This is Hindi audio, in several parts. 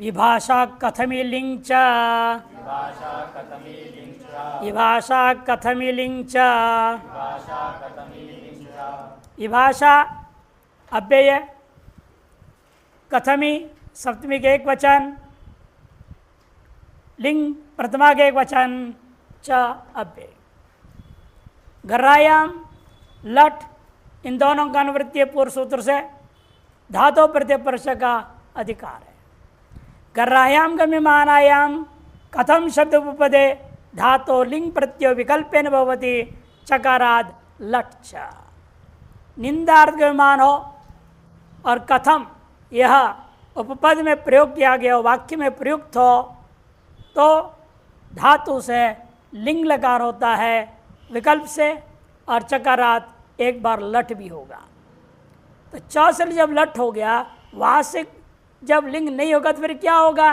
विभाषा कथमि लिंग च विभाषा कथमि लिंग च विभाषा अव्यय कथमी सप्तमी के एक वचन लिंग प्रथमा के एक वचन च अव्यय। गर्रायाम लट इन दोनों का अनुवृत्तीय पूर्व सूत्र से धातु प्रत्यय परश का अधिकार है। गर्रायाम गम्यमानायाम कथम शब्द उपपदे धातो लिंग प्रत्यय विकल्पेन भवति चकाराद लट च। निंदार्थ गम्यमान हो और कथम यह उपपद में प्रयोग किया गया हो, वाक्य में प्रयुक्त हो, तो धातु से लिंग लकार होता है विकल्प से, और चकारात एक बार लट भी होगा। तो च से जब लट हो गया, वहाँ से जब लिंग नहीं होगा तो फिर क्या होगा?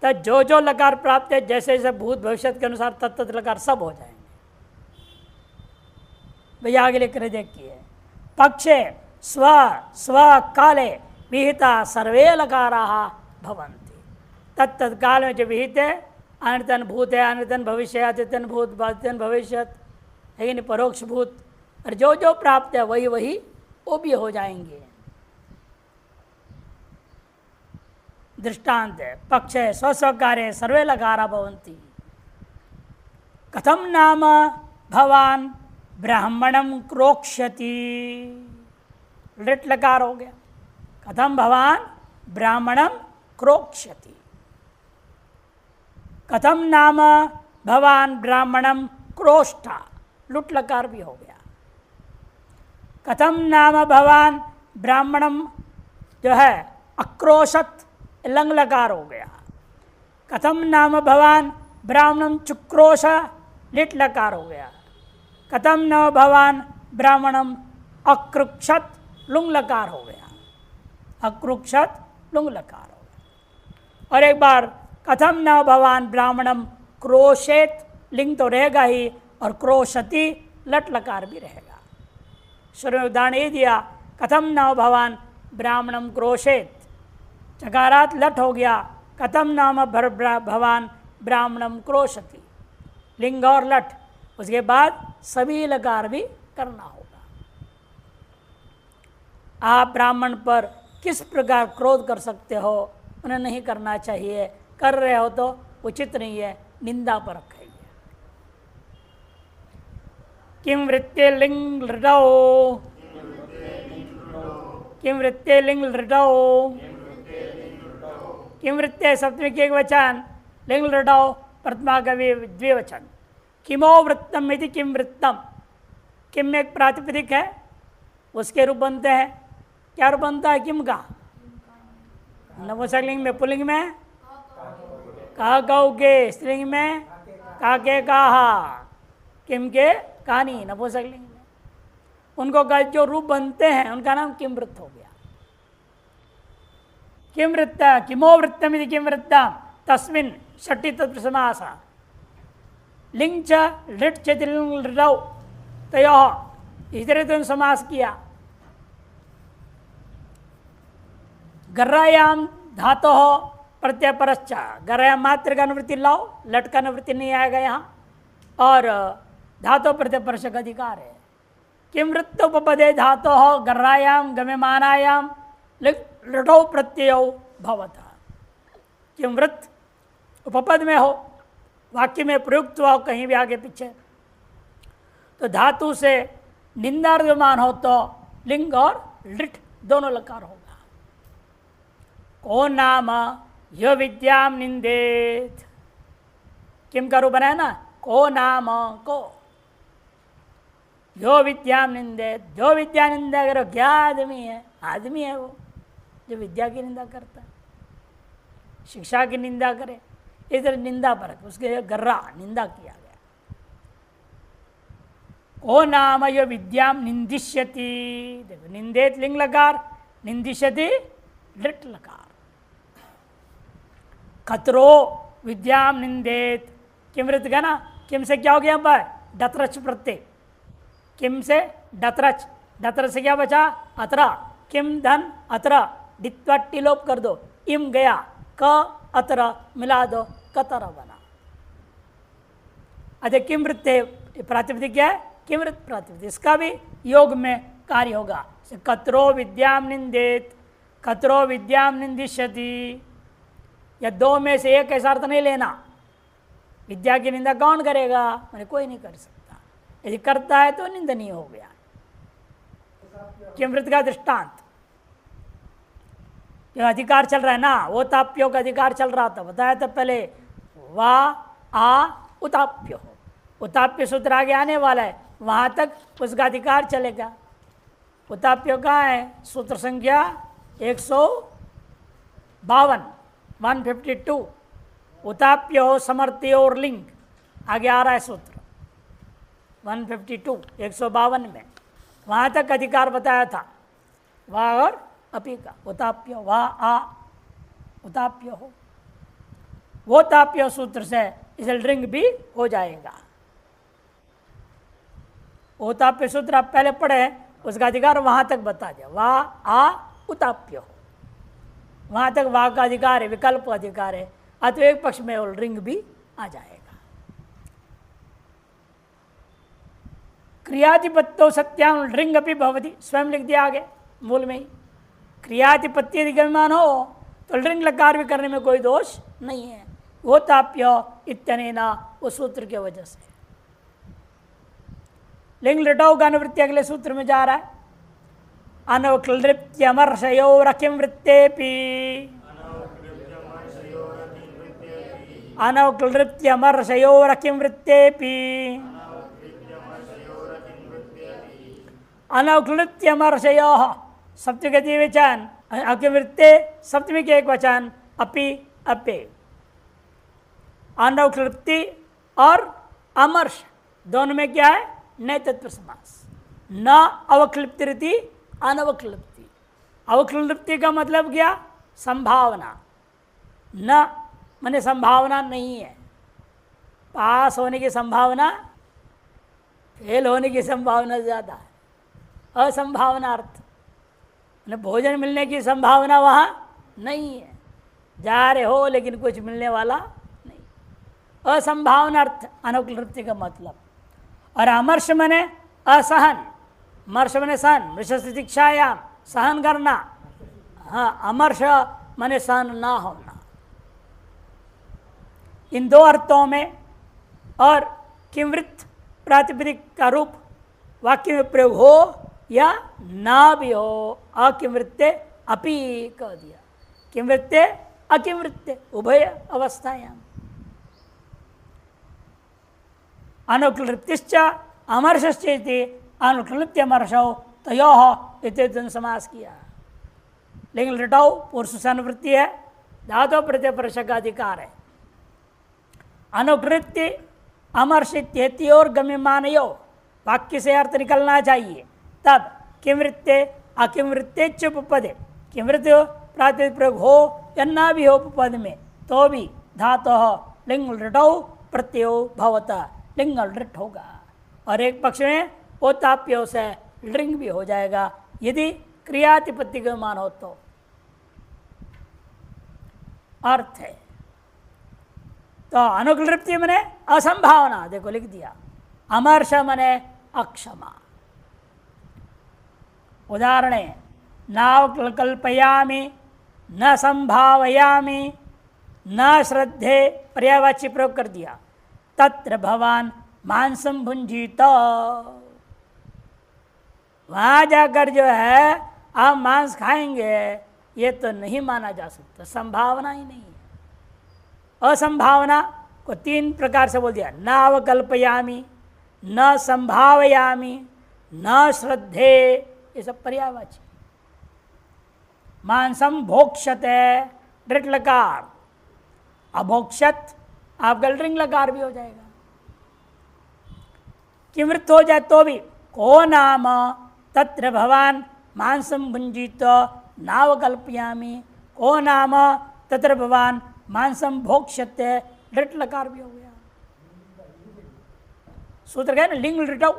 तो जो जो लकार प्राप्त है, जैसे जैसे भूत भविष्य के अनुसार तत्त लकार सब हो जाएंगे। भैया आगे लिख देखिए, पक्षे स्व स्व काले विहिता सर्वे लकाराः भवन्ति। तत्त काल में जो विहित है, अनतन भूत है, अनतन भविष्य, अद्यतन भूत, बाद्यतन भविष्यत है नहीं, परोक्ष भूत, और जो जो प्राप्त है वही वही वो भी हो जाएंगे। दृष्टांत है, पक्ष स्वस्वकार्य सर्वे लकारा भवन्ति। कथम नाम भवान ब्राह्मणम क्रोक्ष्यति, लिट लकार हो गया। कथम भवान ब्राह्मणम क्रोक्ष्यति। कथम नाम भवान ब्राह्मणम क्रोष्ठा, लुट लकार भी हो गया। कथम नाम भवान ब्राह्मणम जो है अक्रोशत, लंग लकार हो गया। कथम नाम भवान ब्राह्मणम चुक्रोश, लिट लकार हो गया। कथम न भवान ब्राह्मणम अक्रुक्षत, लुंग लकार हो गया। अक्रुक्षत लुंग लकार हो गया। और एक बार कथम न भवान ब्राह्मणम क्रोशेत, लिंग तो रहेगा ही, और क्रोशति लट लकार भी रहेगा। शुरू में उदाहरण ये दिया, कथम न भवान ब्राह्मणम क्रोशेत, चकारात लट हो गया। कथम नाम भवान ब्राह्मणम क्रोशति, लिंग और लट, उसके बाद सभी लकार भी करना होगा। आप ब्राह्मण पर किस प्रकार क्रोध कर सकते हो, उन्हें नहीं करना चाहिए। कर रहे हो तो उचित नहीं है, निंदा पर रखेंगे। किम वृत्ते लिंग लृटौ, किम वृत्ते लिंग लृटौ, किम वृत्ते सप्तमी के एक वचन, लिंग लृटौ प्रथमा का द्विवचन। किमो वृत्तम यदि किम वृत्तम, किम में एक प्रातिपदिक है, उसके रूप बनते हैं। क्या रूप बनता है किम का? नपुंसकलिंग में, पुल्लिंग में कहा गौ के, स्त्रीलिंग में का के कहा, किम के कहानी नपुंसकलिंग में। उनको जो रूप बनते हैं उनका नाम किम वृत्त हो गया। किम वृत्त, किमो वृत्तम यदि किम वृत्तम, तस्मिन् षष्ठी तत्पुरुष समास। लिंग च लिट चेतिलिंग लृटौ, तयोः इस तरह तुम समास किया। गर्रायाम धातो हो प्रत्यय परश्चा, गर्रायाम मात्र का अनुवृत्ति लाओ, लट का अनुवृत्ति नहीं आएगा यहाँ, और धातो प्रत्यय परश का अधिकार है। किम वृत्त उपपदे धातो हो गर्रायाम गम्यमानायाम लटौ प्रत्ययो भवता। किम वृत्त उपपद में हो, वाक्य में प्रयुक्त हुआ हो, कहीं भी आगे पीछे, तो धातु से निंदार्धमान हो तो लिंग और लिट दोनों लकार होगा। को नाम यो विद्याम निंदेत, किम का रूप बना है ना, को नाम को, जो विद्याम निंदेत, जो विद्या निंदा करो, क्या आदमी है? आदमी है वो जो विद्या की निंदा करता है, शिक्षा की निंदा करे। इधर निंदा पर उसके गर्रा निंदा किया गया। को नाम यो विद्याम निंदिष्यति, देखो निंदेत लिंग लकार, निंदिष्यति लिट लकार। खतरो विद्याम निंदेत, किम वृत्त का ना, किम से क्या हो गया? पर डतरच प्रत्यय, किम से डतरच, डतर से क्या बचा? अतरा, किम धन अतरा, डित्वा टिलोप कर दो, इम गया, क अतर मिला दो, कतर बना। अतः किम वृत्ते प्रातिपदिक क्या है? किमृत प्रातिपदिक, इसका भी योग में कार्य होगा। कतरो विद्याम निंदेत, कतरो विद्याम निंदिष्यति, या दो में से एक ऐसा अर्थ नहीं लेना। विद्या की निंदा कौन करेगा? मैंने कोई नहीं कर सकता, यदि करता है तो निंदनीय हो गया। किमृत का दृष्टांत, जो अधिकार चल रहा है ना, वो ताप्यो का अधिकार चल रहा था, बताया था पहले, वा आ उताप्यो, उताप्य सूत्र आगे आने वाला है, वहां तक उसका अधिकार चलेगा। उताप्यो कहाँ है? सूत्र संख्या 152, 152, उताप्यो समर्थ्य और लिंग, आगे आ रहा है सूत्र 152, 152 में, वहां तक अधिकार बताया था, वाह और अपी का। उताप्यो, वाह आ उताप्यो हो, वो ताप्यो सूत्र से इसे लिंग भी हो जाएगा। उताप्य सूत्र आप पहले पढ़े, उसका अधिकार वहां तक बता दिया, वाह आ उताप्यो, वहां तक वाह का अधिकार है, विकल्प अधिकार है, अतः एक पक्ष में और रिंग भी आ जाएगा। क्रियाधिपत्यो सत्याम रिंग भी भवति, स्वयं लिख दिया आगे मूल में ही। क्रियाधिपत्य अधिगम्यमान हो तो रिंग लकार भी करने में कोई दोष नहीं है। वो ताप्य इत्यनेना, वो सूत्र की वजह से। लिंग लटाओ का अनुवृत्ति अगले सूत्र में जा रहा है, अनवक्लृप्त्यमर्षयोरकिं वृत्तेपि, अनवक्लृप्त्यमर्षयोरकिं वृत्तेपि, अनवक्लृप्त्यमर्षयोः सप्तमी वचन, अकिं वृत्ते सप्तमी के एक वचन, अपि अपे। अनवक्लृप्ति और अमर्ष दोनों में क्या है? नए तत्व समास। न अवक्लिप्ति रीति अनवक्लिप्ति, अवक्लिप्ति का मतलब क्या? संभावना, न माने संभावना नहीं है, पास होने की संभावना फेल होने की संभावना ज़्यादा है, असंभावना अर्थ, भोजन मिलने की संभावना वहाँ नहीं है, जा रहे हो लेकिन कुछ मिलने वाला नहीं, असंभावना अर्थ अनवक्लिप्ति का मतलब। और अमर्ष मने असहन, मर्ष मने सहन, मृष शिक्षायाम सहन करना, हाँ, अमर्ष मने सहन ना होना। इन दो अर्थों में और किमवृत्त प्रातिपदिक का रूप वाक्य में प्रयोग हो या ना भी हो, अकिमवृत्ते अपि कह दिया, किमवृत्ते अकिमवृत्ते उभय अवस्थायाम। अनुक्लृप्तिश्च अमर्षश्चेति अनुक्लृप्त्यमर्षौ तयोः इत्येतन समास किया। लेकिन लटाओ पुरुष से अनुवृत्ति है, धातु प्रत्यय परस का अधिकार है। अनुकृत्य अमर्ष इत्येति और गम्यमानयो वाक्य से अर्थ निकलना चाहिए, तब किमवृत्ते अकिमवृत्ते च उपपदे, किमवृत्त प्रातिपदिक प्रयोग हो या ना भी हो उपपद में, तो भी धातु लिंग लटौ प्रत्ययो भवता, लिंग लृट होगा। और एक पक्ष में वो ताप्यो से लिंग भी हो जाएगा यदि क्रियातिपत्ति के मान हो तो। अर्थ है तो अनुक्लृप्ति मने असंभावना, देखो लिख दिया, अमर्ष मने अक्षमा। उदाहरण नाव कल्पयामि न संभावयामि न श्रद्धे, पर्यायवाची प्रयोग कर दिया। तत्र भवान मांसम भुंजीत, वहां जाकर जो है आप मांस खाएंगे, ये तो नहीं माना जा सकता, संभावना ही नहीं है। असंभावना को तीन प्रकार से बोल दिया, न अवकल्पयामी, न संभावयामी, न श्रद्धे, ये सब पर्यायवाची। मांसम भोक्षते दृढ़ लकार, अभोक्षत आपका लिंग लकार भी हो जाएगा। किमृत हो जाए तो भी को नाम तत्र भवान मांसम भुंजित नावकल्पयामी, को नाम तत्र भवान मांसम भोक्ष्यते, लिट लकार भी हो गया। सूत्र कहे ना लिंग लिटाओ,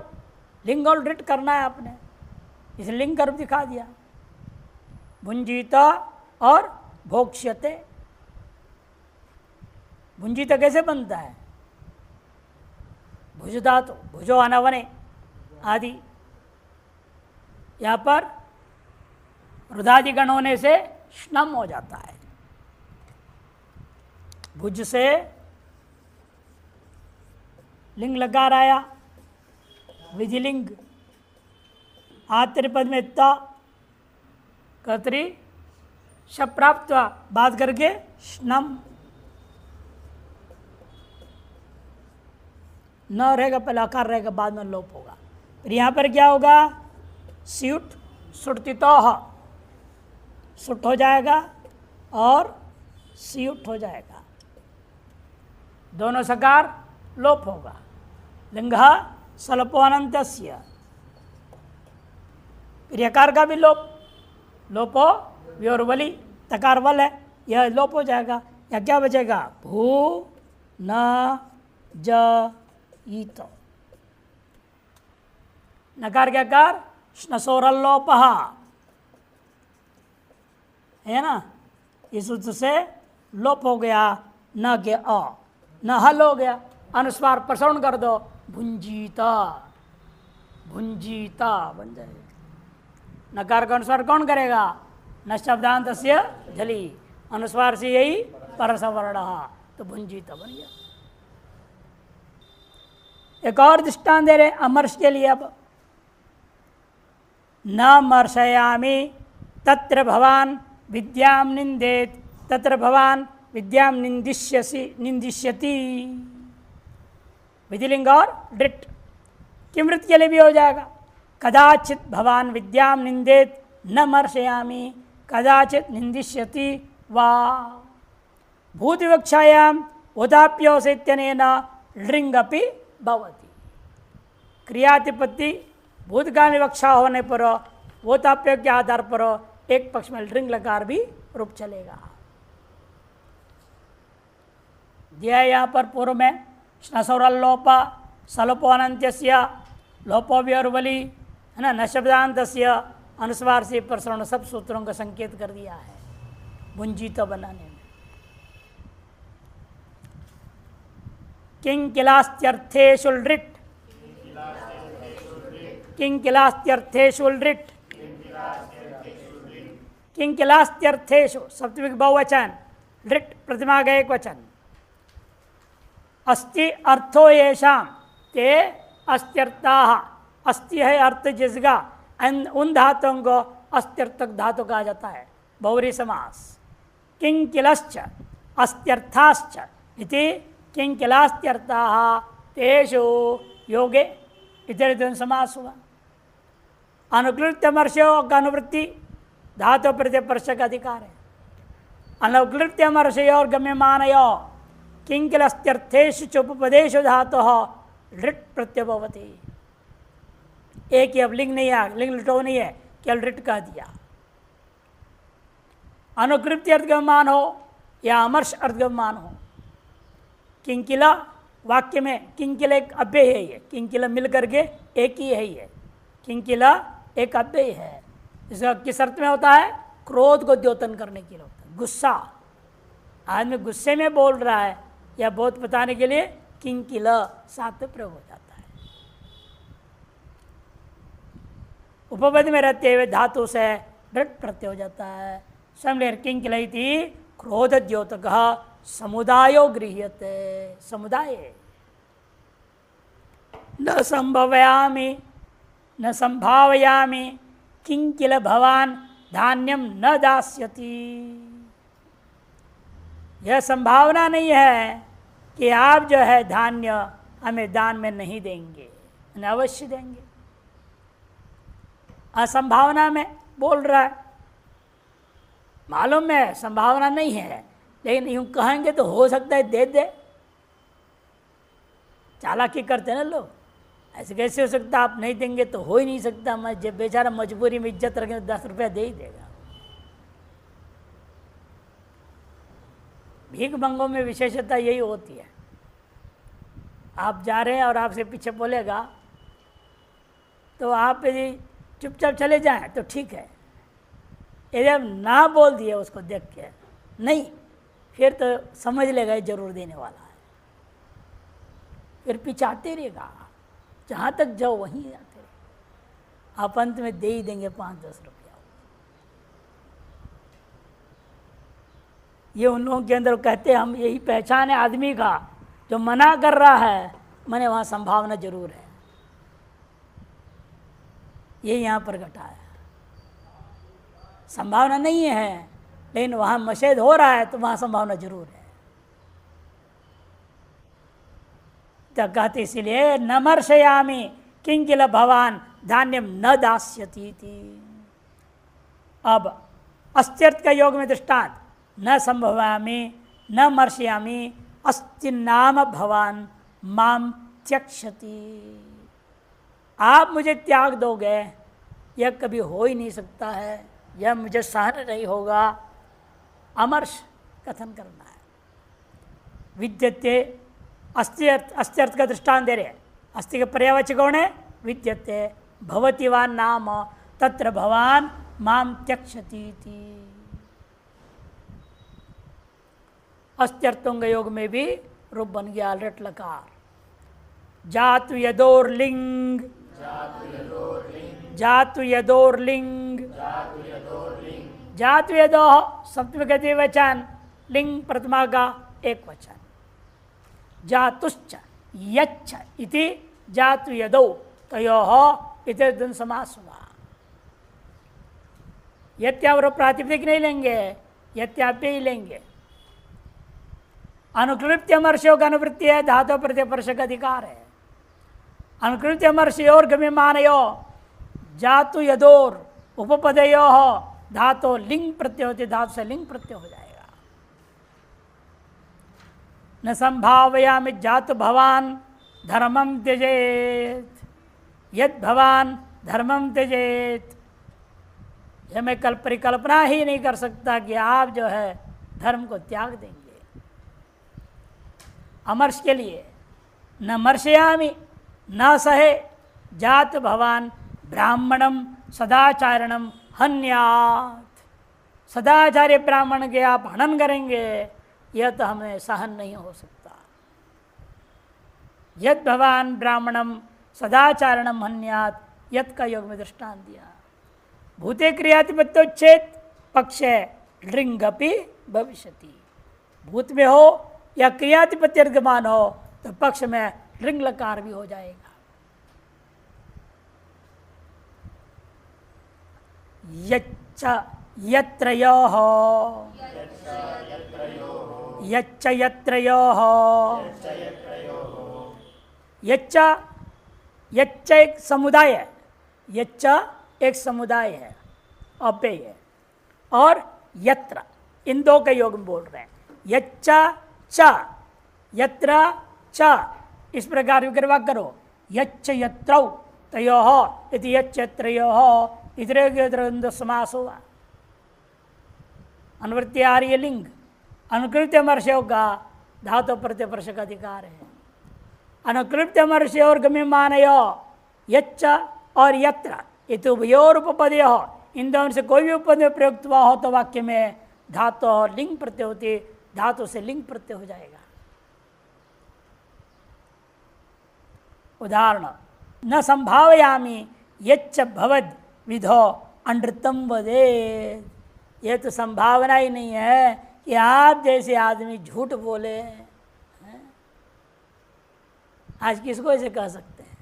लिंग और लिट करना है आपने, इस लिंग कर्म दिखा दिया। भुंजीत और भोक्ष्यते। भुंजित कैसे बनता है? भुज धातु, भुजो अनवने आदि। यहाँ पर रुदादि गण होने से श्नम हो जाता है। भुज से लिंग लगा आया, विधिलिंग। आत्रिपद में त कर्तरी शब प्राप्त बात करके श्नम न रहेगा, पहले आकार रहेगा, बाद में लोप होगा। फिर यहाँ पर क्या होगा? स्यूट सुटतितोह, सुट हो जाएगा और स्यूट हो जाएगा, दोनों सकार लोप होगा। लिंग सलपो अनंतस्य। फिर यकार का भी लोप, लोपो व्योरवली, तकार वल है, यह लोप हो जाएगा। या क्या बचेगा? भू न ज ईत। नकार क्या कार? श्नसोरल्लोप है ना, इस सूत्र से लोप हो गया। न के अ, न हल हो गया, अनुस्वार प्रसरण कर दो, भुंजीता, भुंजीता बन जाएगा। नकार का अनुस्वार कौन करेगा? न शब्दांत से झली, अनुस्वार से यही परसवर्ण, तो भुंजीता बन गया। एक और दृष्टांत दे रहे अमर्ष के लिए। अब न मर्शयामि तत्र भवान विद्याम निंदेत तत्र भवान विद्याम निंदिष्यति। विधिलिंग और दृट किमृत के लिए भी हो जाएगा। कदाचित भवान विद्याम निंदेत न मर्शयामि कदाचित निंदिष्यति वा। भूत विवक्षायाम उदाप्योसेत्यनेन लृंगपि भवति। क्रियातिपत्ति भूतकाल विवक्षा होने पर वो ताप्य के आधार पर एक पक्ष में लृंग लकार भी रूप चलेगा। दिया यहाँ पर पूर्व में श्नसौरल्लोप सलोपो अनंत्यस्य लोपो व्योर्वली है ना, न शब्दांतस्य अनुस्वार से प्रसरण सब सूत्रों का संकेत कर दिया है भुंजीत बनाने में। किंकिलास्त्यर्थेषु लृट्, किंकिलास्त्यर्थेषु लृट्, किंकिलास्त्यर्थेषु सप्तमी बहुवचन, लृट् प्रतिमा का एक वचन। अस्ति अर्थो येषां ते अस्त्यर्थाः, अस्ति है अर्थ जिसका, उन धातुओं को अस्त्यर्थक धातु कहा जाता है, बहुव्रीहि समास। किंकिलश्च अस्त्यर्थाश्च इति किंकिलास्त्यर्थाः तेषु योगे इतर समास हुआ। अनुक्लिप्त मर्ष्यो का अनुवृत्ति धातु प्रत्यय पर्श का अधिकार है। अनुक्लिप्त मर्ष्यो और गम्यमानयो किंकिलस्त्यर्थेषु चोपपदेषु धातुः लृट् प्रत्यय भवति। एक ही अब लिंग नहीं है, लिंग लिटो नहीं है, केवल लृट् कह दिया। अनुकृप्ति अर्थगमान हो या अमर्ष अर्थगमान हो, किंकिला वाक्य में किंकिला एक अव्यय है, ये किंकिला मिल करके एक ही है, ये किंकिला एक अव्यय है। इसका किस अर्थ में होता है? क्रोध को द्योतन करने के लिए होता है। गुस्सा, आदमी गुस्से में बोल रहा है या बहुत बताने के लिए किंकिला साथ में प्रयोग हो जाता है। उपपद में रहते हुए धातु से लृट् प्रत्यय हो जाता है। समलेर किंकिला इति क्रोध द्योतकः समुदायो गृह्यते। समुदाय न संभवयामि न संभावयामि किंकिल भवान धान्यम न दास्यति। यह संभावना नहीं है कि आप जो है धान्य हमें दान में नहीं देंगे, अवश्य देंगे। असंभावना में बोल रहा है, मालूम है संभावना नहीं है, लेकिन यूं कहेंगे तो हो सकता है दे दे। चालाकी करते हैं ना लोग, ऐसे कैसे हो सकता, आप नहीं देंगे तो हो ही नहीं सकता। मैं जब बेचारा मजबूरी में इज्जत रखें 10 रुपया दे ही देगा। भीख मंगों में विशेषता यही होती है, आप जा रहे हैं और आपसे पीछे बोलेगा तो आप यदि चुपचाप चले जाएं तो ठीक है, ये जब ना बोल दिए उसको देख के नहीं, फिर तो समझ लेगा ये जरूर देने वाला है, फिर पीछे आते रहेगा, जहाँ तक जाओ वहीं आते रहे। आप अंत में दे ही देंगे 5-10 रुपया। ये उन लोगों के अंदर कहते हैं हम यही पहचान है आदमी का, जो मना कर रहा है मैंने वहाँ संभावना जरूर है, ये यहाँ पर घटा है। संभावना नहीं है लेकिन वहाँ मशेद हो रहा है तो वहाँ संभावना जरूर है। तो कहते इसीलिए न मर्शयामि किंकिल भवान धान्यम न दास्यति थी। अब अस्त्यर्थ का योग में दृष्टांत न संभवामि न मर्शयामि अस्ति नाम भवान माम त्यक्षति। आप मुझे त्याग दोगे यह कभी हो ही नहीं सकता है, यह मुझे सहन नहीं होगा। अमर्ष कथन करना है। विद्यते अस्त्यर्थ का दृष्टांत दे रहे। अस्ति का पर्यायवाची कौन है? विद्यते। भवति वा नाम तत्र भवान माम त्यक्षति। अस्त्यर्थों के योग में भी रूप बन गया लट लकार। जातु यदोर्लिंग, जातु यदोर्लिंग, जातु यदो सप्तमी गति वचन, लिंग प्रथमा का एक वचन। जातुश्च यच्च इति जातु यदो तयोः इति द्वंद्व समास हुआ। यत्यावर प्रातिपदिक नहीं लेंगे, यत्याप्य ही लेंगे। अनुकृत्य अमर्षयों का अनुवृत्ति है, धातु प्रत्यय स्पर्श का अधिकार है। अनुकृत्य अमर्षयोर गम्यमानयो जातु यदोर उपपदयो धातु लिंग प्रत्यय होती, धातु से लिंग प्रत्यय हो जाएगा। न संभावयामि जातु भवान धर्मम त्यजेत, यद भवान धर्मम त्यजेत। यह मैं परिकल्पना ही नहीं कर सकता कि आप जो है धर्म को त्याग देंगे। अमर्ष के लिए न मर्शयामि न सहे जात भवान ब्राह्मणम सदाचारणम हन्यात। सदाचार्य ब्राह्मण के आप हनन करेंगे, यह तो हमें सहन नहीं हो सकता। यद भवान ब्राह्मणम सदाचारणम हन्यात, यद का योग में दृष्टांत दिया। भूते क्रियातिपत्योच्छेद पक्ष लिंगपि भविष्यति। भूत में हो या क्रियातिपत्य अर्गमान हो तो पक्ष में लिंग लकार भी हो जाएगा। यच्च यत्रयोः, यच्च यत्रयोः, यच्च यच्च एक समुदाय है, यच्च एक समुदाय है अव्यय है, और यत्र इन दो के योग में बोल रहे हैं। यच्च च यत्र च, इस प्रकार विग्रह करो। यच्च यत्रौ तयोः इति यच्च यत्रयोः इतरे समास हुआ। अनुवृत्ति आ रही है लिंग। अनुकृत्य अमर्षयों का धातु प्रत्यय स्पर्श का अधिकार है। अनुकृत्य अमर्षय और गम्यमानयो यच्च और यत्र इति उभयोर उपपदयो, इन दोनों से कोई भी उपपद में प्रयुक्त हुआ हो तो वाक्य में धातु और लिंग प्रत्यय होती, धातु से लिंग प्रत्यय हो जाएगा। उदाहरण न संभावयामि यच्च भवद विधो अनृतम वदेत। यह तो संभावना ही नहीं है कि आप जैसे आदमी झूठ बोले हैं। आज किसको ऐसे कह सकते हैं?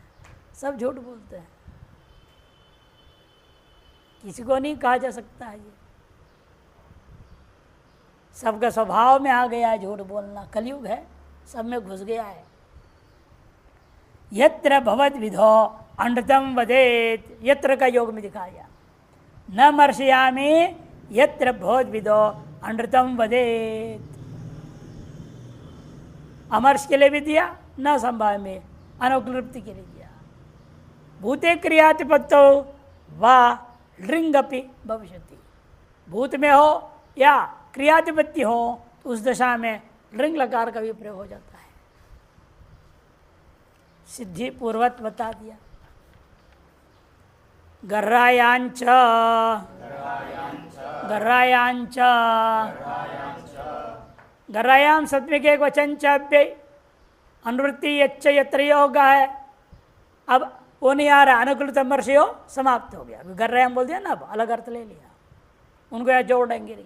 सब झूठ बोलते हैं, किसी को नहीं कहा जा सकता है। ये सबका स्वभाव में आ गया है झूठ बोलना, कलयुग है, सब में घुस गया है। यत्र भवद विधो अनृतम वदेत, यत्र का योग में दिखाया। न मर्शयामि यत्र भवद विधो अनृतम वदेत। अमर्ष के लिए भी दिया, न संभाव में अनुक्लृप्ति के लिए दिया। भूते क्रियातिपत्तो वा लिंगपि भविष्यति। भूत में हो या क्रियातिपत्ति हो तो उस दशा में लिंग लकार का भी प्रयोग हो जाता है। सिद्धि पूर्वत बता दिया। गर्रायांच गर्रायांच गर्रायाम सप्तमी के एक वचन चाप्य अनुवृत्ति यच्च यत्र योग है। अब वो नहीं आ रहा, अनुकूल मर्षियो समाप्त हो गया। गर्रायाम बोल दिया ना, अब अलग अर्थ ले लिया, उनको यहाँ जोड़ेंगे नहीं।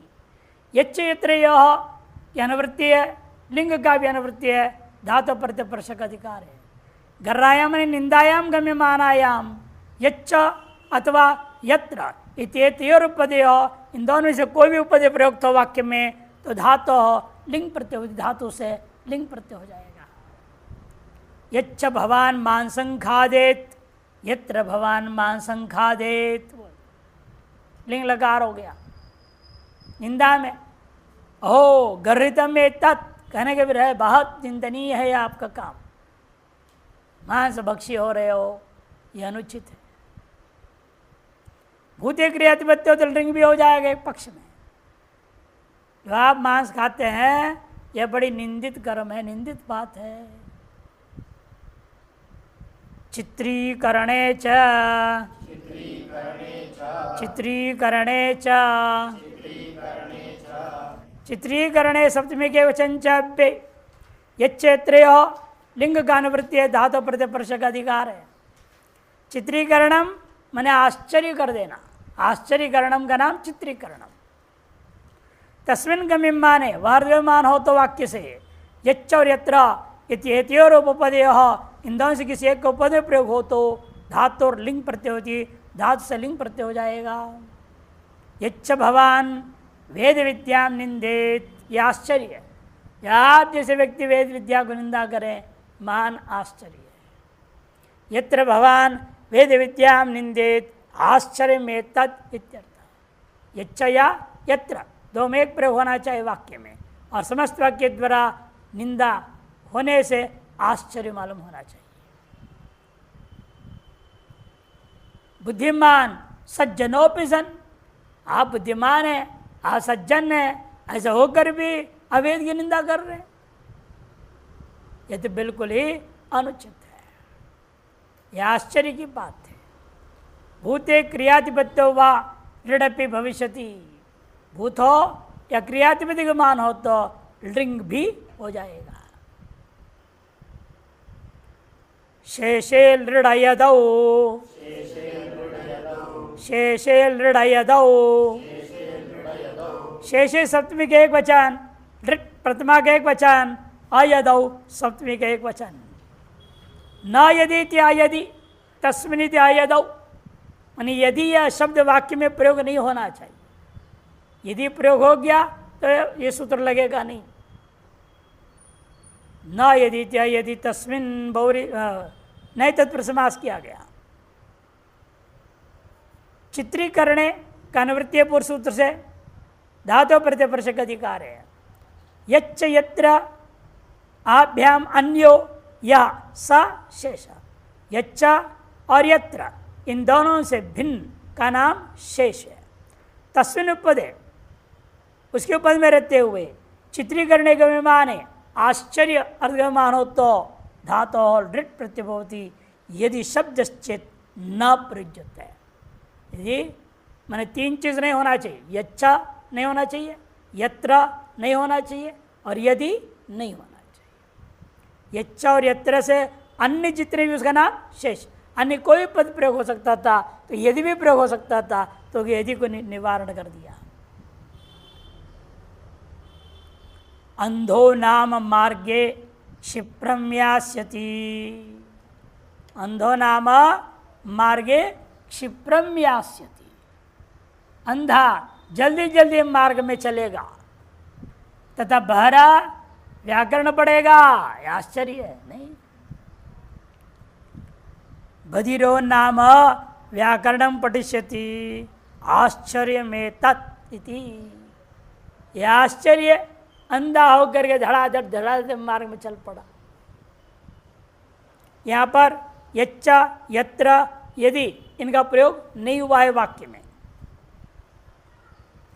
यच्च यत्र योग की अनुवृत्ति है, लिंग का भी अनुवृत्ति है, धातु प्रत्यपर्शक अधिकार है। गर्रायाम ने निंदायाम गम्यमानायाम यच्च अथवा यत्र इत्येतयोर उपदेय, इन दोनों में से कोई भी उपदेय प्रयुक्त हो वाक्य में तो धातु लिंग प्रत्यय, धातु से लिंग प्रत्यय हो जाएगा। यच्च भवान मांसं खादेत, यत्र भवान मांसं खादेत, लिंग लकार हो गया। निंदा में ओ गर्हितम में तत् कहने के भी रहे, बहुत चिंतनीय है आपका काम, मांस भक्षी हो रहे हो, यह अनुचित है। भूते क्रियातिपत्ति हो तो लिंग भी हो जाएगा एक पक्ष में। जो आप मांस खाते हैं यह बड़ी निंदित कर्म है, निंदित बात है। चित्रीकरणे च चित्रीकरणे च चित्रीकरणे सप्तमी के वचन चाप्य यच्चेत्रयो लिंग का अनुवृत्ति है, धातु प्रत्यपर्शक अधिकार है। चित्रीकरणम माने आश्चर्य कर देना, आश्चर्यकरणम का नाम चित्रीकरणम। तस्मिन् गम्यमाने वार्यमान हो तो वाक्य से यच्च और यत्र इत्येतयोर उपपदेय, इन दोनों से किसी एक का उपपदय प्रयोग हो तो धातु और लिंग प्रत्यय होती, धातु से लिंग प्रत्यय हो जाएगा। यच्च भवान वेद विद्या निंदेत, यह आश्चर्य है। या आप जैसे व्यक्ति वेद विद्या को निंदा करें, मान आश्चर्य है। यत्र भवान वेद विद्या निंदेत आश्चर्य में तत् इत्यर्थ। यच्च या यत्र दो में एक प्रयोग होना चाहिए वाक्य में, और समस्त वाक्य द्वारा निंदा होने से आश्चर्य मालूम होना चाहिए। बुद्धिमान सज्जनोपि सन, आप बुद्धिमान हैं, आप सज्जन हैं, ऐसा होकर भी अवेद की निंदा कर रहे हैं, यह तो बिल्कुल ही अनुचित है, यह आश्चर्य की बात है। भूते क्रियाधिपत्यो वा ऋडपि भविष्यति, भूत हो या क्रियाधिपति का मान हो तो लिंग भी हो जाएगा। शेषे लृढयदौ, शेषे लृढयदौ, शेषे सप्तमी के एक वचन, लृट प्रथमा के एक वचन, अयदौ सप्तमी के एक वचन। न यदि इत्यायदि तस्मिन् इत्यायदौ, मानी यदि यह शब्द वाक्य में प्रयोग नहीं होना चाहिए। यदि प्रयोग हो गया तो ये सूत्र लगेगा नहीं। न यदि इत्यायदि तस्मिन् बहुरी नहीं तत्पर समास किया गया। चित्रीकरणे का अनुवृत्तीय पूर्व सूत्र से धातु प्रत्यपर्शक अधिकार है। यच्च यत्र आभ्याम अन्यो या स शेष, यच्च और यत्र इन दोनों से भिन्न का नाम शेष है। तस्मिन् उपदे, उसके उपद में रहते हुए चित्रीकरणे के विमान है, आश्चर्य अर्धमान हो तो धातु और लृट प्रत्यय भवति, यदि शब्द चेत न प्रयुज्यत है। यदि मैंने तीन चीज नहीं होना चाहिए, यच्चा नहीं होना चाहिए, यत्र नहीं होना चाहिए और यदि नहीं होना चाहिए। यच्चा और यत्र से अन्य जितने भी उसका नाम शेष, अन्य कोई पद प्रयोग हो सकता था तो यदि भी प्रयोग हो सकता था, तो यदि को निवारण कर दिया। अंधो नाम मार्गे क्षिप्रम यास्यति, अंधो नाम मार्गे क्षिप्रम यास्यति, अंधा जल्दी जल्दी मार्ग में चलेगा तथा बहरा व्याकरण पढ़ेगा, आश्चर्य है नहीं। बधिरो नाम व्याकरणम पठिष्यति आश्चर्य में तत् इति, यह आश्चर्य अंधा होकर के धड़ाधड़ मार्ग में चल पड़ा। यहाँ पर यच्चा यत्र यदि इनका प्रयोग नहीं हुआ है वाक्य में।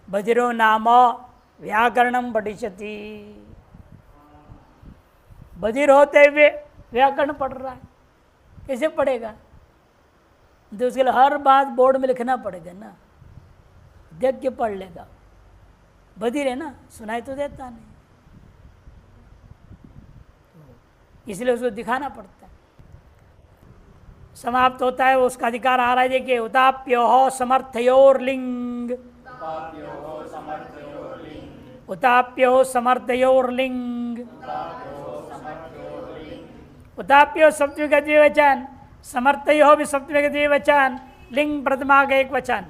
बधिरो नाम व्याकरणम पठिष्यति, बधिर होते हुए व्याकरण पढ़ रहा है, कैसे पढ़ेगा? तो उसके लिए हर बात बोर्ड में लिखना पड़ेगा ना, देख के पढ़ लेगा, बधिर है ना, सुनाई तो देता नहीं, इसलिए उसको दिखाना पड़ता है। समाप्त होता है, उसका अधिकार आ रहा है। देखिए, उताप्यो समर्थयोर्लिंग, उताप्यो समर्थयोर्लिंग, उताप्यो सप्तमी का द्विवचन, समर्थयो भी सप्तमी का द्विवचन, लिंग प्रथमा का एक वचन।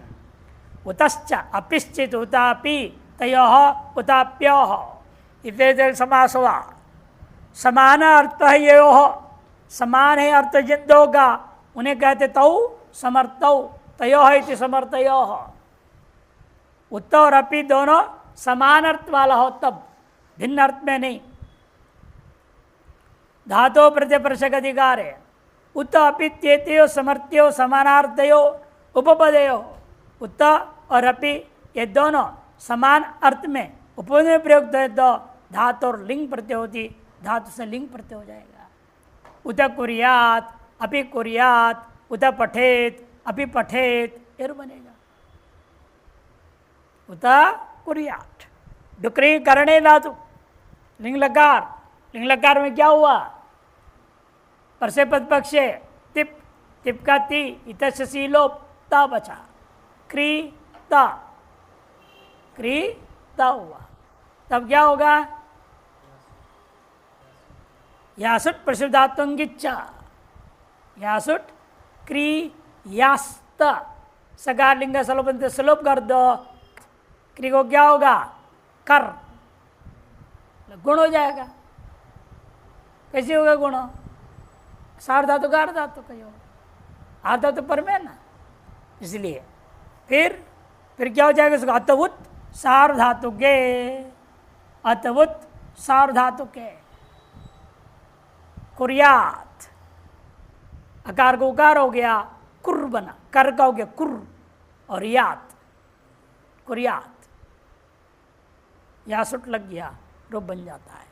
उतश्च अपिश्चित उतापि तयोः उताप्योः इत्यादि समास हुआ। समान अर्थ है ये हो, समान है अर्थ जिन दो का, उन्हें कहते तौ समर्थौ, तयोः इति समर्थयोः। उत और अपि दोनों समान अर्थ वाला हो तब, भिन्न अर्थ में नहीं। धातो प्रत्यप्रशक अधिकार है। उत अपि त्येतयो समर्थ्यो समानार्थयो उपपदयो। उत और अपि ये दोनों समान अर्थ में उपपद में प्रयुक्त है तो धातु और लिंग प्रत्यय होती, धातु से लिंग प्रत्यय हो जाएगा। उत कुर्यात अपि कुर्यात, उत पठेत अपि पठेत, ये बनेगा उत कुर्यात। डुक्री करणे धातु, लिंग लकार, लिंग लकार में क्या हुआ? परसे पद पक्षे तिप, तिप का ती, इतस्य सीलोप ता बचा, क्री ता, क्री ता हुआ, तब क्या होगा? यासुट प्रसिद्धात्मगिच्चा, यासुट क्री यास्त, सकार लिंग सलोप सलोप कर दो, क्री को क्या होगा? कर, गुण हो जाएगा। कैसे होगा गुण? सार धातु का अर्ध धातु कहीं होगा, अर्ध धातु पर में ना, इसलिए फिर क्या हो जाएगा? उसको अतवुत सार धातु के, अतवुत सार धातु के। कुर्यात, अकार को उकार हो गया, कुर बना, कर का हो गया कुर, और यात कुर्यात, यासुट लग गया, रूप बन जाता है।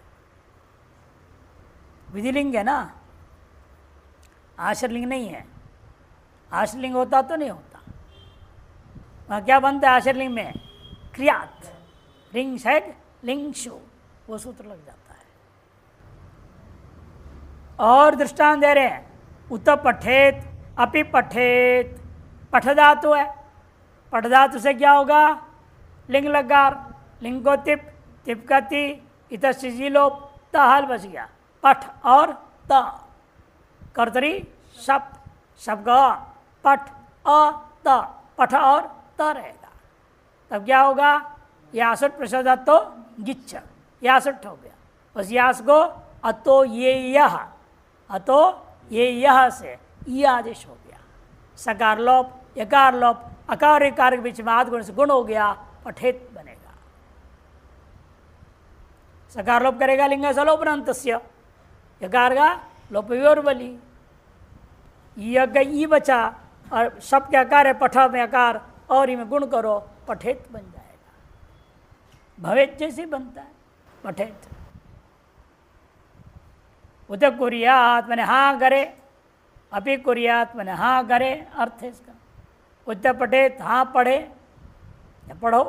विधिलिंग है ना, आश्रलिंग नहीं है। आश्रलिंग होता तो नहीं होता। वहाँ क्या बनता है आश्रलिंग में? क्रियात, रिंग शैग लिंग शो, वो सूत्र लग जाता है। और दृष्टांत दे रहे हैं, उत पठेत अपि पठेत, पठ धातु है, पठ धातु से क्या होगा? लिंग लकार, लिंग को तिप, तिप का ती, इत सिजिलोप, त हल बच गया, पठ और त, कर्तरी शब्द, शब्द पठ अ त, पठ और त रहेगा, तब क्या होगा? यासुट प्रसाद तो गिच्छ, यासुट हो गया। उस यास को अतो ये यह, अतो ये यह से ये आदेश हो गया। सकार लोप, यकार लोप, अकार यकार के बीच में आध गुण से गुण हो गया, पठेत बनेगा। सकार लोप करेगा लिंग सलोपनंतस्य, यकार का लोप बली, ई बचा, और शब्द के आकार है पठ में आकार, और इनमें गुण करो, पठेत बन जाएगा। भवेत जैसे बनता है पठेत। उत कुर्यात मैंने हाँ करे, अपि कुर्यात मैंने हाँ करे, अर्थ है इसका। उत पठेत हाँ पढ़े या पढ़ो।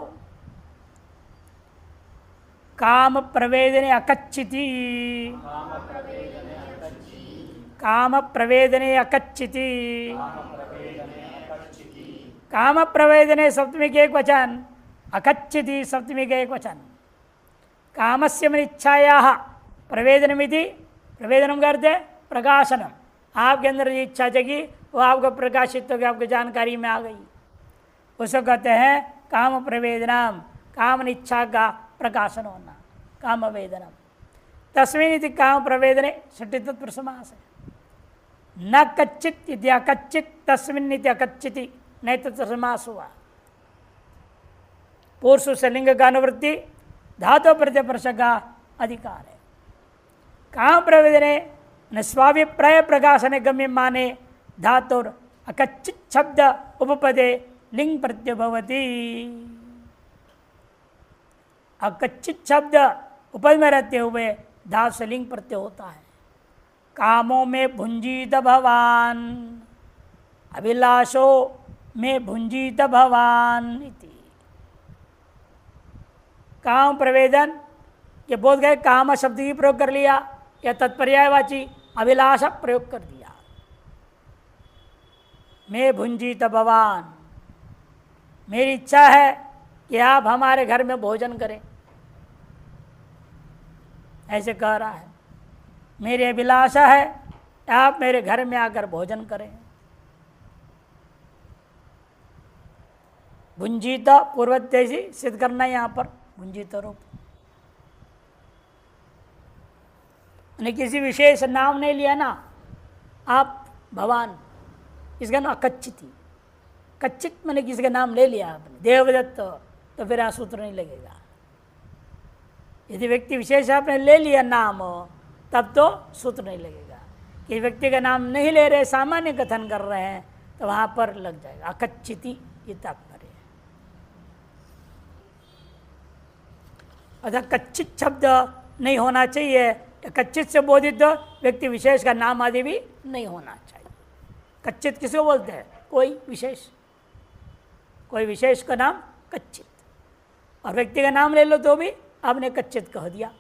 काम प्रवेदने अकच्चिति, काम प्रवेदने अकच्चिति, काम प्रवेदने सप्तमी के एक वचन, अकच्चिति सप्तमी के एक वचन। कामस्य मन इच्छाया प्रवेदनमिति, प्रवेदनम करते प्रकाशनम, आपके अंदर जो इच्छा जगी वो आपको प्रकाशित हो गया, आपकी जानकारी में आ गई, उसको कहते हैं काम प्रवेदनम, काम इच्छा का प्रकाशन होना, काम वेदनम। तस्मिन् इति काम प्रवेदने षष्ठी तत्पुरुष समास है। न कच्चित इति अकच्चित, तस्मिन् इति अकच्चिति नहीं तत्पुरुष समास हुआ। पुरुष से लिंग का अनुवृत्ति धातु प्रत्यय का अधिकार है। काम प्रवेदने स्वाभिप्राय प्रकाशने गम्य माने धातुर अकच्चित शब्द उपपदे लिंग प्रत्यय भवति। अकच्चित शब्द उपद में रहते हुए धातु से लिंग प्रत्यय होता है। कामों में भुंजीत भवान, अभिलाषो में भुंजीत भवान इति। काम प्रवेदन, ये बोध गए काम शब्द ही प्रयोग कर लिया या तत्पर्यायवाची अभिलाषा प्रयोग कर दिया। मैं भुंजीत भवान, मेरी इच्छा है कि आप हमारे घर में भोजन करें, ऐसे कह रहा है। मेरी अभिलाषा है आप मेरे घर में आकर भोजन करें। भुंजीत पूर्वोत्तेजी सिद्ध करना यहाँ पर भुंजीत रूप, किसी विशेष नाम नहीं लिया ना आप भगवान, इसका नाम कच्चित, कच्चित मैंने किसी का नाम ले लिया आपने देवदत्त, तो फिर सूत्र नहीं लगेगा। यदि व्यक्ति विशेष आपने ले लिया नाम तब तो सूत्र नहीं लगेगा। कि व्यक्ति का नाम नहीं ले रहे, सामान्य कथन कर रहे हैं, तो वहां पर लग जाएगा। अकच्चिति ये तात्पर्य है। अतः कच्चित शब्द नहीं होना चाहिए। कच्चित से बोधित व्यक्ति विशेष का नाम आदि भी नहीं होना चाहिए। कच्चित किसको बोलते हैं? कोई विशेष, कोई विशेष का नाम कच्चित, और व्यक्ति का नाम ले लो तो भी आपने कच्चित कह दिया।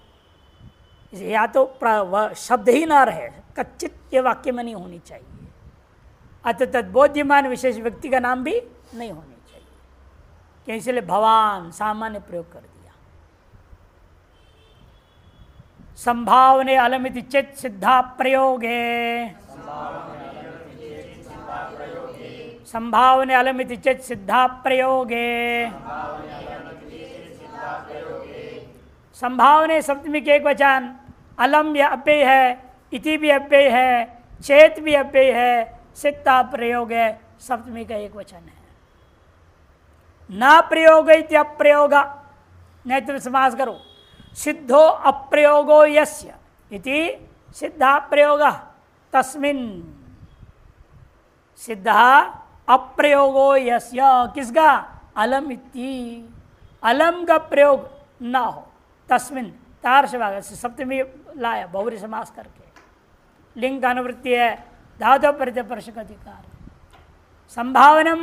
या तो शब्द ही ना रहे, कच्चित ये वाक्य में नहीं होनी चाहिए। अतः तद्बोध्यमान विशेष व्यक्ति का नाम भी नहीं होनी चाहिए, कि इसलिए भगवान सामान्य प्रयोग कर दिया। संभावने अलमिति चेत सिद्धा प्रयोगे, संभावने अलमिति चेत सिद्धा प्रयोगे, संभावने सप्तमी के एक वचन, अलम या अव्यय है, इति भी अव्यय है, चेत भी अव्यय है, सिद्धा प्रयोग है, सप्तमी का एक वचन है। ना प्रयोग इति अप्रयोग, नहीं तुम समास करो, सिद्धो अप्रयोगो यस्य इति सिद्धा प्रयोग, तस्मिन् सिद्धा अप्रयोगो यस्य, किसका? अलम इति, अलम का प्रयोग ना हो, तस्मिन् तार से भाग सप्तमी लाया बहुरी समास करके, लिंग का अनुवृत्ति है, धातु प्रत्यय परशक अधिकार। संभावनम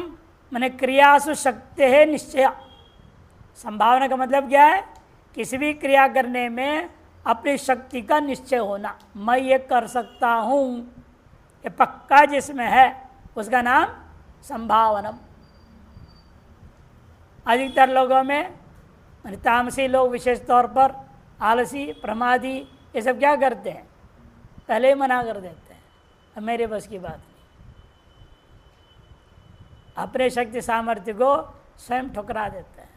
माने क्रियासु शक्ति है निश्चय। संभावना का मतलब क्या है? किसी भी क्रिया करने में अपनी शक्ति का निश्चय होना, मैं ये कर सकता हूँ, ये पक्का जिसमें है उसका नाम संभावनम। अधिकतर लोगों में तामसी लोग विशेष तौर पर आलसी प्रमादी ये सब क्या करते हैं? पहले ही मना कर देते हैं, अब मेरे बस की बात नहीं। अपने शक्ति सामर्थ्य को स्वयं ठुकरा देते हैं।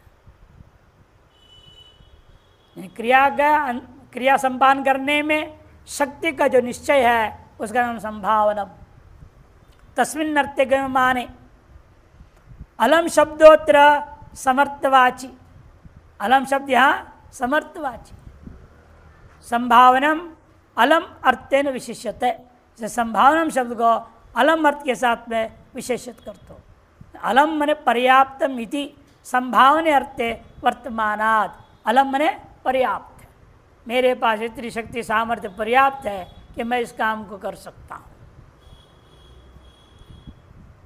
क्रिया संपादन करने में शक्ति का जो निश्चय है उसका नाम संभावनम। तस्मिन् नर्त्यक माने अलम शब्दोत्र समर्थवाची, अलम शब्द यहाँ समर्थवाची। संभावनम अलम अर्थेन विशेष्यते, संभावनम शब्द को अलम अर्थ के साथ में विशेषित करते हो। अलम मने पर्याप्तम इति, संभावने अर्थे वर्तमानात्, अलम मने पर्याप्त है, मेरे पास इतनी शक्ति सामर्थ्य पर्याप्त है कि मैं इस काम को कर सकता हूँ।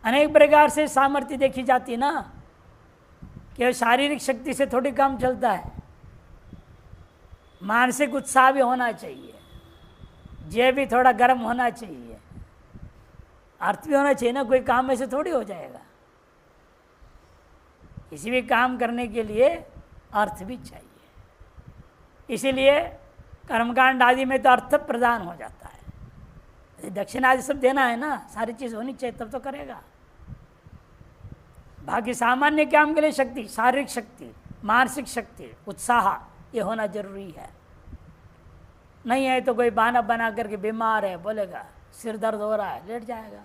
अनेक प्रकार से सामर्थ्य देखी जाती है ना, कि शारीरिक शक्ति से थोड़ी काम चलता है, मानसिक उत्साह भी होना चाहिए, जे भी थोड़ा गर्म होना चाहिए, अर्थ भी होना चाहिए ना। कोई काम ऐसे थोड़ी हो जाएगा, किसी भी काम करने के लिए अर्थ भी चाहिए। इसीलिए कर्मकांड आदि में तो अर्थ प्रदान हो जाता है। दक्षिण आदि सब देना है ना, सारी चीज़ होनी चाहिए तब तो करेगा। बाकी सामान्य काम के लिए शक्ति, शारीरिक शक्ति, मानसिक शक्ति, उत्साह ये होना जरूरी है। नहीं है तो कोई बहाना बना करके बीमार है बोलेगा सिर दर्द हो रहा है, लेट जाएगा।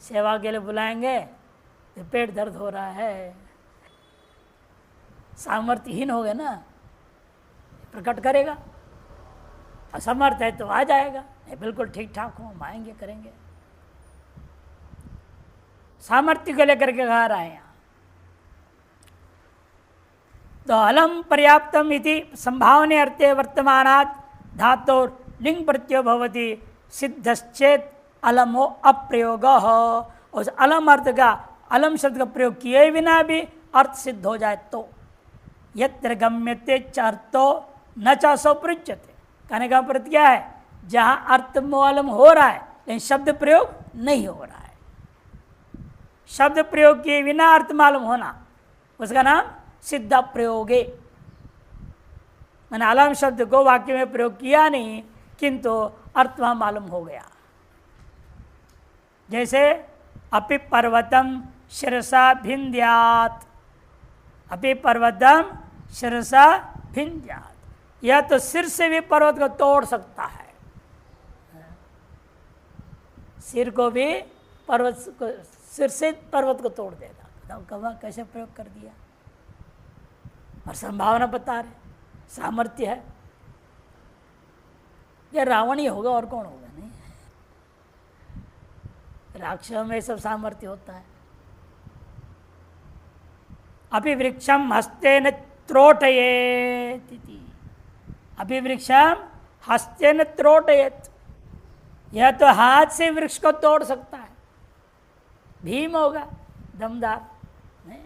सेवा के लिए बुलाएंगे तो पेट दर्द हो रहा है, सामर्थ्यहीन हो गए ना, प्रकट करेगा। असमर्थ है तो आ जाएगा, नहीं बिल्कुल ठीक ठाक हो, हम आएंगे करेंगे। सामर्थ्य को लेकर के कह रहा है यहाँ। तो अलम पर्याप्तम इति संभावने अर्थे वर्तमानात् धातोर लिंग प्रत्ययो भवति सिद्धश्चेत अलमो अप्रयोग। उस अलम अर्थ का, अलम शब्द का प्रयोग किए बिना भी अर्थ सिद्ध हो जाए तो। यत्र गम्यते चार्थो न च सो पृच्छते, कहने का प्रति क्या है, जहां अर्थ मालूम हो रहा है लेकिन शब्द प्रयोग नहीं हो रहा है। शब्द प्रयोग किए बिना अर्थ मालूम होना, उसका नाम सिद्ध प्रयोगे। मैंने अलम शब्द को वाक्य में प्रयोग किया नहीं, किंतु अर्थ वहां मालूम हो गया। जैसे अपि पर्वतम शिरसा भिन्द्यात्, अपि पर्वतम शिरसा भिन्द्यात्, यह तो सिर से भी पर्वत को तोड़ सकता है, सिर को भी पर्वत को, सिर से पर्वत को तोड़ देगा। बताओ कवा कैसे प्रयोग कर दिया, और संभावना बता रहे, सामर्थ्य है। यह रावण ही होगा और कौन होगा, नहीं राक्षस में सब सामर्थ्य होता है। अभिवृक्षम हस्तेन त्रोटयेत्, अभिवृक्षम हस्तेन त्रोटयेत्, यह तो हाथ से वृक्ष को तोड़ सकता है, भीम होगा दमदार, नहीं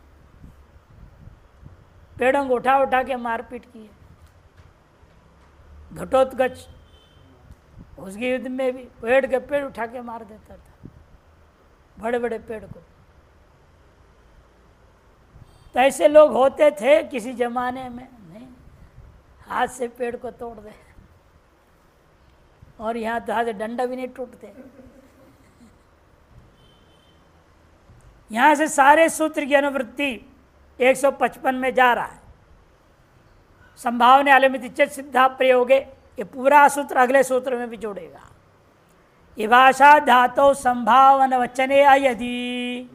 पेड़ों को उठा उठा के मारपीट की है। घटोत्कच उसके युद्ध में भी पेड़ के पेड़ उठा के मार देता था, बड़े बड़े पेड़ को। तो ऐसे लोग होते थे किसी जमाने में, नहीं हाथ से पेड़ को तोड़ दे, और यहाँ तो हाथ डंडा भी नहीं टूटते। यहाँ से सारे सूत्र की अनुवृत्ति 155 में जा रहा है। संभावने अलमिति चेत् सिद्धा प्रयोगे, ये पूरा सूत्र अगले सूत्र में भी जोड़ेगा। विभाषा धातु संभावन वचने यदि,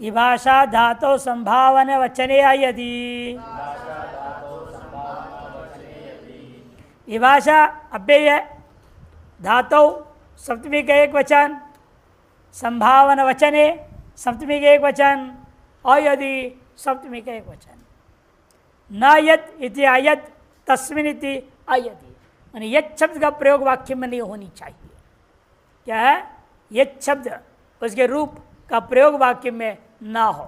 विभाषा धातु संभावन वचने यदि, विभाषा अव्यय है, धातु सप्तमी का एक वचन, संभावन वचने सप्तमी का एक वचन, और यदि सप्तमी का एक वचन। न यत् इति अयत् तस्मिन् इति अयति, यानी यत् शब्द का प्रयोग वाक्य में नहीं होनी चाहिए। क्या है, यत् शब्द उसके रूप का प्रयोग वाक्य में ना हो,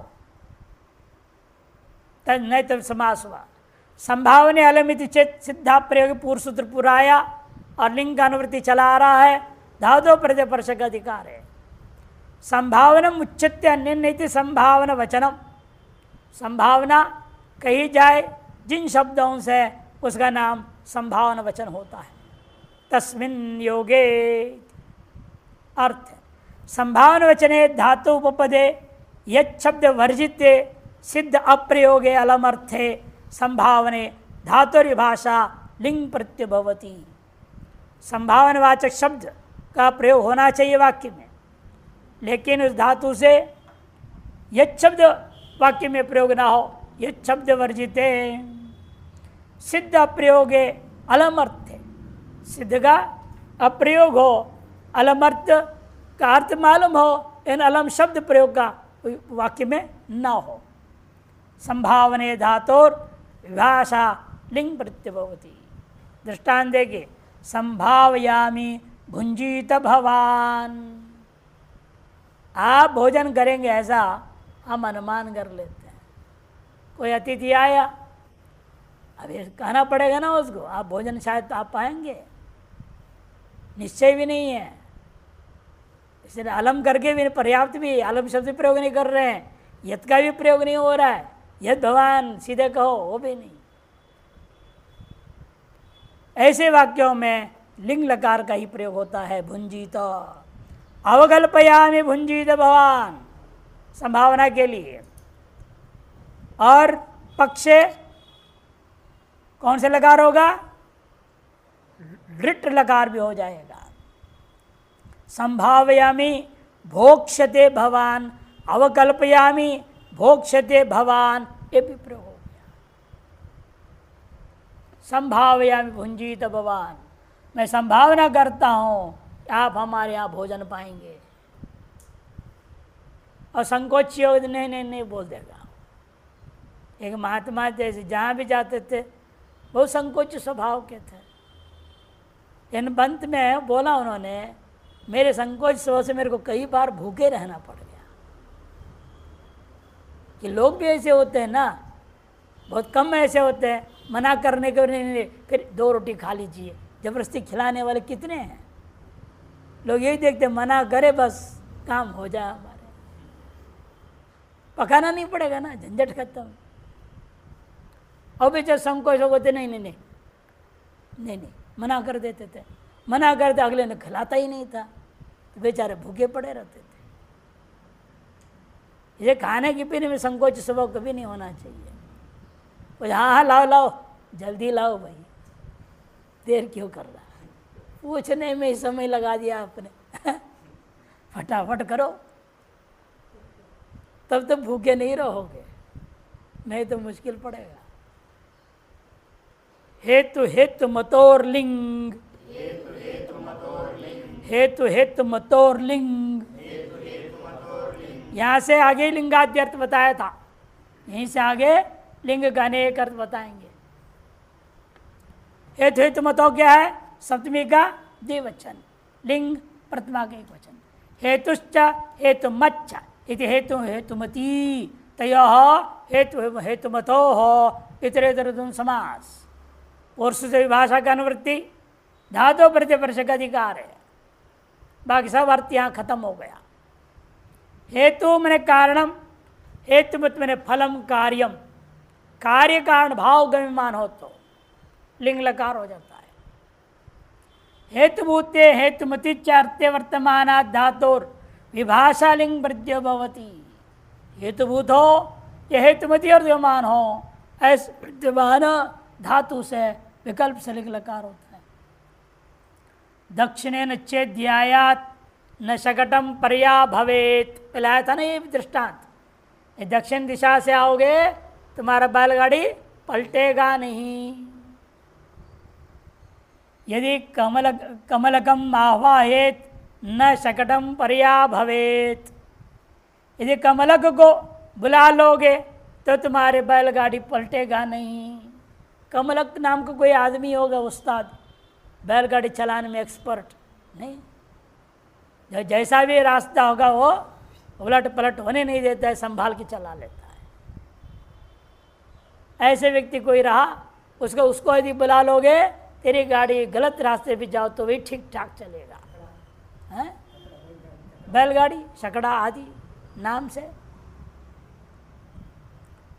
तब नहीं तब समास हुआ। संभावने अलमिति चेत् सिद्धा प्रयोग पूर्व सूत्र पूरा आया, और लिंग का अनुवृत्ति चला आ रहा है। धातु प्रत्यय स्पर्श का अधिकार है। संभावनम उच्यते अन्य संभावना वचनम, संभावना कही जाए जिन शब्दों से उसका नाम संभावना वचन होता है। तस्मिन् योगे अर्थ, संभावना वचने धातु उपपदे यत् शब्द वर्जिते सिद्ध अप्रयोगे अलमर्थे संभावने धातुर्विभाषा लिंग प्रत्यय भवति। संभावनावाचक शब्द का प्रयोग होना चाहिए वाक्य में, लेकिन उस धातु से यत् शब्द वाक्य में प्रयोग ना हो। यत् शब्द वर्जिते सिद्ध अप्रयोगे अलमर्थे, सिद्ध का अप्रयोग हो, अलमर्थ का अर्थ मालूम हो, इन अलम शब्द प्रयोग का वाक्य में ना हो। संभावने धातुर विभाषा लिंग प्रत्यय भवति। दृष्टांत देखिए, संभावयामी भुंजीत भवान, आप भोजन करेंगे ऐसा हम अनुमान कर लेते हैं। कोई अतिथि आया, अभी कहना पड़ेगा ना उसको, आप भोजन शायद आप पाएंगे, निश्चय भी नहीं है। इसलिए अलम करके भी पर्याप्त भी, अलम शब्द प्रयोग नहीं कर रहे हैं, यत का भी प्रयोग नहीं हो रहा है। यद भगवान सीधे कहो वो भी नहीं। ऐसे वाक्यों में लिंग लकार का ही प्रयोग होता है। भुंजीत, अवकल्पयामि भुंजीत भवान संभावना के लिए, और पक्षे कौन से लकार होगा, लिट लकार भी हो जाएगा। संभावयामि भोक्ष्यते भवान, अवकल्पयामि भोक्ष्यते भवान, ये भी प्रयोग हो गया। संभावयामि भुंजीत भवान, मैं संभावना करता हूँ आप हमारे यहाँ भोजन पाएंगे, और संकोच नहीं नहीं नहीं बोल देगा। एक महात्मा जैसे जहाँ भी जाते थे बहुत संकोच स्वभाव के थे। इन बंत में बोला उन्होंने, मेरे संकोच स्वभाव से मेरे को कई बार भूखे रहना पड़ गया। कि लोग भी ऐसे होते हैं ना, बहुत कम ऐसे होते हैं मना करने के नहीं, फिर 2 रोटी खा लीजिए, जबरदस्ती खिलाने वाले कितने हैं। लोग यही देखते मना करे बस काम हो जाए, हमारे पकाना नहीं पड़ेगा ना, झंझट खत्म। और बेचारे संकोच होते नहीं नहीं नहीं नहीं नहीं मना कर देते थे, मना करते अगले ने खिलाता ही नहीं था, तो बेचारे भूखे पड़े रहते थे। ये खाने की पीने में संकोच स्वभाव कभी नहीं होना चाहिए। तो हाँ हाँ लाओ लाओ, जल्दी लाओ भाई, देर क्यों कर रहा है, पूछने में ही समय लगा दिया आपने फटाफट करो, तब तो भूखे नहीं रहोगे, नहीं तो मुश्किल पड़ेगा। हेतु हेतु मतोर लिंग, हेतु हेतु मतोर लिंग, यहाँ से आगे लिंगाद्यर्थ बताया था, यहीं से आगे लिंग का अनेक अर्थ बताएंगे। हेतु हेतु मतो क्या है, सप्तमी का द्विवचन, लिंग प्रथमा का एक वचन। हेतुश्च हेतुमच्च इति हेतु हेतुमती तयोः हेतु हेतुमतोः इतरेतरतुम समास। पुरुष से विभाषा का अनुवृत्ति, धातु प्रतिवर्ष का अधिकार है, बाकी सब अर्थ यहाँ खत्म हो गया। हेतु मैंने कारणम, हेतुमत मैंने फलम कार्यम, कार्य कारण भाव गम्यमान हो तो लिंग लकार हो जाता है। हेतुभूते हेतुमति चार्ते वर्तमान धातुर विभाषा लिंग वृद्धियो भवति। हेतुभूत हो या हेतुमति और विद्यमान हो, ऐसे विद्यमान धातु से विकल्प से लिंग लकार होता है। दक्षिणेन चेद्यायात न शकटम पर्या भवेत, पहले था ना ये दृष्टांत, दक्षिण दिशा से आओगे तुम्हारा बैलगाड़ी पलटेगा नहीं। यदि कमलकम आह्वाहेत न शकटम पर्या भवेत, यदि कमलक को बुला लोगे तो तुम्हारे बैलगाड़ी पलटेगा नहीं। कमलक नाम का कोई आदमी होगा उस्ताद, बैलगाड़ी चलाने में एक्सपर्ट नहीं, जैसा भी रास्ता होगा वो उलट पलट होने नहीं देता है, संभाल के चला लेता है। ऐसे व्यक्ति कोई रहा, उसको यदि बुला लोगे, तेरी गाड़ी गलत रास्ते पे जाओ तो वही ठीक ठाक चलेगा। हैं? बैलगाड़ी छकड़ा आदि नाम से,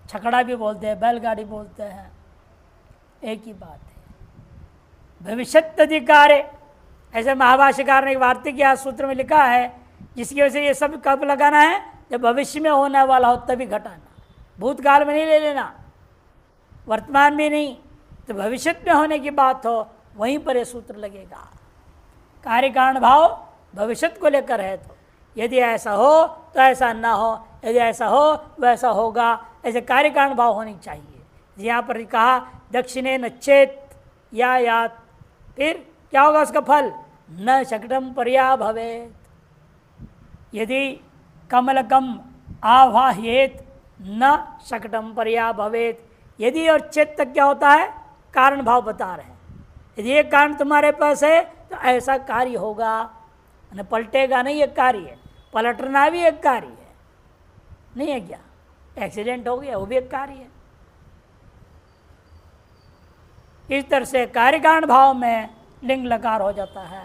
छकड़ा भी बोलते हैं, बैलगाड़ी बोलते हैं, एक ही बात है। भविष्यत अधिकार, ऐसे महाभाष्यकार ने एक वार्तिक या सूत्र में लिखा है, जिसकी वजह से ये सब कब लगाना है, जब भविष्य में होने वाला हो तभी घटाना, भूतकाल में नहीं ले लेना, वर्तमान में नहीं, तो भविष्य में होने की बात हो वहीं पर ये सूत्र लगेगा। कार्य कारण भाव भविष्य को लेकर है, तो यदि ऐसा हो तो ऐसा ना हो, यदि ऐसा हो वैसा होगा, ऐसे कार्य कारण भाव होनी चाहिए। यहाँ पर कहा दक्षिणे नच्छेत या यात, फिर क्या होगा उसका फल, न शकटम पर्या भवेत। यदि कमलकम आवाह्येत न शकटम पर्या भवेत, यदि और चेत तक क्या होता है, कारण भाव बता रहे हैं। यदि ये कारण तुम्हारे पास है तो ऐसा कार्य होगा, न पलटेगा नहीं, एक कार्य है, पलटना भी एक कार्य है, नहीं है क्या, एक्सीडेंट हो गया वो भी एक कार्य है। इस तरह से कार्य कारण भाव में लिंग लकार हो जाता है।